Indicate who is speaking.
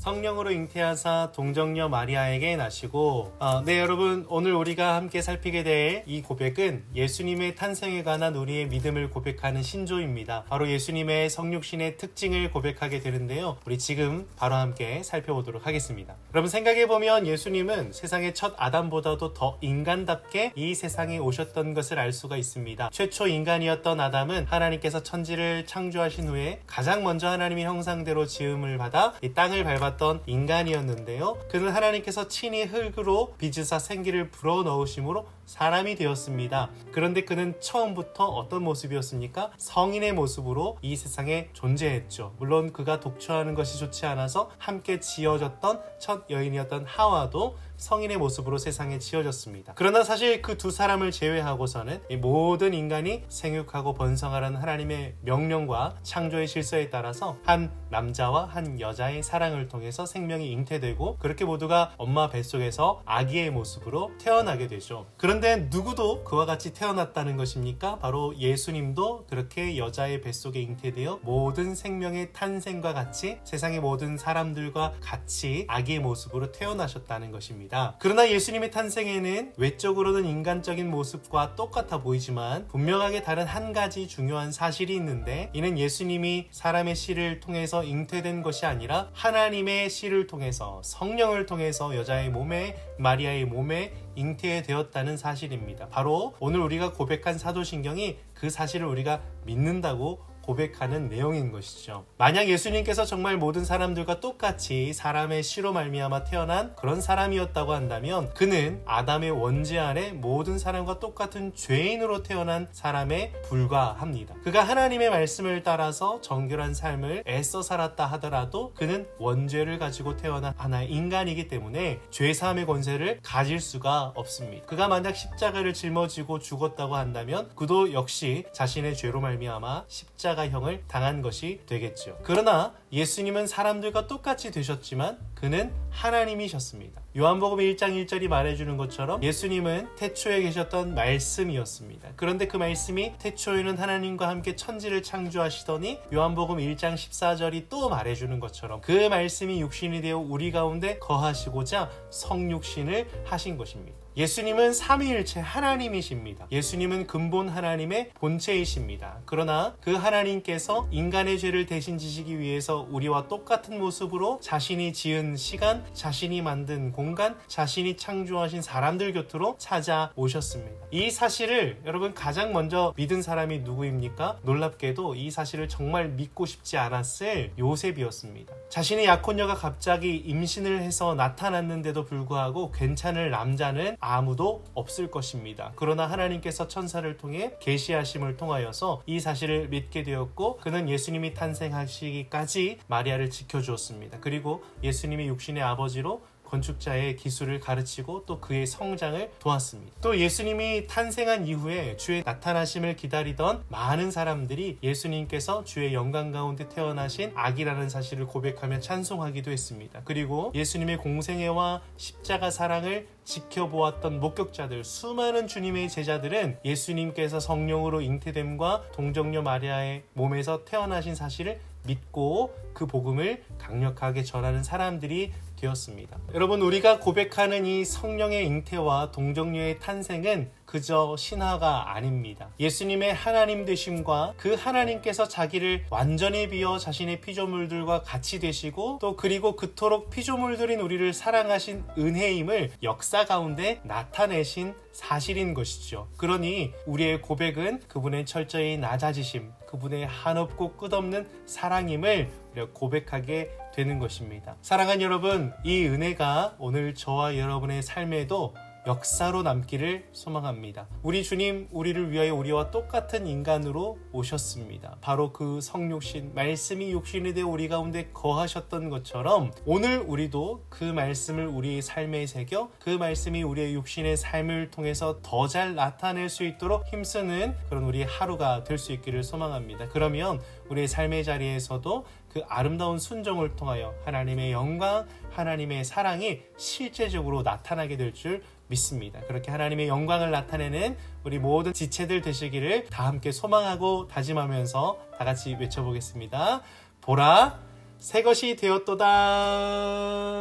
Speaker 1: 성령으로 잉태하사 동정녀 마리아에게 나시고 네 여러분, 오늘 우리가 함께 살피게 될 이 고백은 예수님의 탄생에 관한 우리의 믿음을 고백하는 신조입니다. 바로 예수님의 성육신의 특징을 고백하게 되는데요, 우리 지금 바로 함께 살펴보도록 하겠습니다. 여러분, 생각해보면 예수님은 세상의 첫 아담보다도 더 인간답게 이 세상에 오셨던 것을 알 수가 있습니다. 최초 인간이었던 아담은 하나님께서 천지를 창조하신 후에 가장 먼저 하나님의 형상대로 지음을 받아 이 땅을 밟았던 인간이었는데요, 그는 하나님께서 친히 흙으로 빚으사 생기를 불어넣으심으로 사람이 되었습니다. 그런데 그는 처음부터 어떤 모습이었습니까? 성인의 모습으로 이 세상에 존재했죠. 물론 그가 독처하는 것이 좋지 않아서 함께 지어졌던 첫 여인이었던 하와도 성인의 모습으로 세상에 지어졌습니다. 그러나 사실 그 두 사람을 제외하고서는 이 모든 인간이 생육하고 번성하라는 하나님의 명령과 창조의 질서에 따라서 한 남자와 한 여자의 사랑을 통해서 생명이 잉태되고, 그렇게 모두가 엄마 뱃속에서 아기의 모습으로 태어나게 되죠. 그런데 누구도 그와 같이 태어났다는 것입니까? 바로 예수님도 그렇게 여자의 뱃속에 잉태되어 모든 생명의 탄생과 같이 세상의 모든 사람들과 같이 아기의 모습으로 태어나셨다는 것입니다. 그러나 예수님의 탄생에는 외적으로는 인간적인 모습과 똑같아 보이지만 분명하게 다른 한 가지 중요한 사실이 있는데, 이는 예수님이 사람의 씨를 통해서 잉태된 것이 아니라 하나님의 씨를 통해서, 성령을 통해서 여자의 몸에, 마리아의 몸에 잉태되었다는 사실입니다. 바로 오늘 우리가 고백한 사도신경이 그 사실을 우리가 믿는다고 고백하는 내용인 것이죠. 만약 예수님께서 정말 모든 사람들과 똑같이 사람의 씨로 말미암아 태어난 그런 사람이었다고 한다면, 그는 아담의 원죄 아래 모든 사람과 똑같은 죄인으로 태어난 사람에 불과합니다. 그가 하나님의 말씀을 따라서 정결한 삶을 애써 살았다 하더라도 그는 원죄를 가지고 태어난 하나의 인간이기 때문에 죄사함의 권세를 가질 수가 없습니다. 그가 만약 십자가를 짊어지고 죽었다고 한다면 그도 역시 자신의 죄로 말미암아 십자가형을 당한 것이 되겠죠. 그러나 예수님은 사람들과 똑같이 되셨지만 그는 하나님이셨습니다. 요한복음 1장 1절이 말해주는 것처럼 예수님은 태초에 계셨던 말씀이었습니다. 그런데 그 말씀이 태초에는 하나님과 함께 천지를 창조하시더니 요한복음 1장 14절이 또 말해주는 것처럼 그 말씀이 육신이 되어 우리 가운데 거하시고자 성육신을 하신 것입니다. 예수님은 삼위일체 하나님이십니다. 예수님은 근본 하나님의 본체이십니다. 그러나 그 하나님께서 인간의 죄를 대신 지시기 위해서 우리와 똑같은 모습으로 자신이 지은 시간, 자신이 만든 공간, 자신이 창조하신 사람들 곁으로 찾아오셨습니다. 이 사실을 여러분 가장 먼저 믿은 사람이 누구입니까? 놀랍게도 이 사실을 정말 믿고 싶지 않았을 요셉이었습니다. 자신의 약혼녀가 갑자기 임신을 해서 나타났는데도 불구하고 괜찮을 남자는 아무도 없을 것입니다. 그러나 하나님께서 천사를 통해 계시하심을 통하여서 이 사실을 믿게 되었고, 그는 예수님이 탄생하시기까지 마리아를 지켜주었습니다. 그리고 예수님이 육신의 아버지로 건축자의 기술을 가르치고 또 그의 성장을 도왔습니다. 또 예수님이 탄생한 이후에 주의 나타나심을 기다리던 많은 사람들이 예수님께서 주의 영광 가운데 태어나신 아기라는 사실을 고백하며 찬송하기도 했습니다. 그리고 예수님의 공생애와 십자가 사랑을 지켜보았던 목격자들, 수많은 주님의 제자들은 예수님께서 성령으로 잉태됨과 동정녀 마리아의 몸에서 태어나신 사실을 믿고 그 복음을 강력하게 전하는 사람들이 되었습니다. 여러분, 우리가 고백하는 이 성령의 잉태와 동정녀의 탄생은 그저 신화가 아닙니다. 예수님의 하나님 되심과 그 하나님께서 자기를 완전히 비워 자신의 피조물들과 같이 되시고, 또 그리고 그토록 피조물들인 우리를 사랑하신 은혜임을 역사 가운데 나타내신 사실인 것이죠. 그러니 우리의 고백은 그분의 철저히 낮아지심, 그분의 한없고 끝없는 사랑임을 우리가 고백하게 되는 것입니다. 사랑하는 여러분, 이 은혜가 오늘 저와 여러분의 삶에도 역사로 남기를 소망합니다. 우리 주님, 우리를 위하여 우리와 똑같은 인간으로 오셨습니다. 바로 그 성육신, 말씀이 육신이 되어 우리 가운데 거하셨던 것처럼 오늘 우리도 그 말씀을 우리의 삶에 새겨 그 말씀이 우리의 육신의 삶을 통해서 더 잘 나타낼 수 있도록 힘쓰는 그런 우리의 하루가 될 수 있기를 소망합니다. 그러면 우리의 삶의 자리에서도 그 아름다운 순종을 통하여 하나님의 영광, 하나님의 사랑이 실제적으로 나타나게 될 줄 믿습니다. 그렇게 하나님의 영광을 나타내는 우리 모든 지체들 되시기를 다 함께 소망하고 다짐하면서 다 같이 외쳐보겠습니다. 보라, 새 것이 되었도다.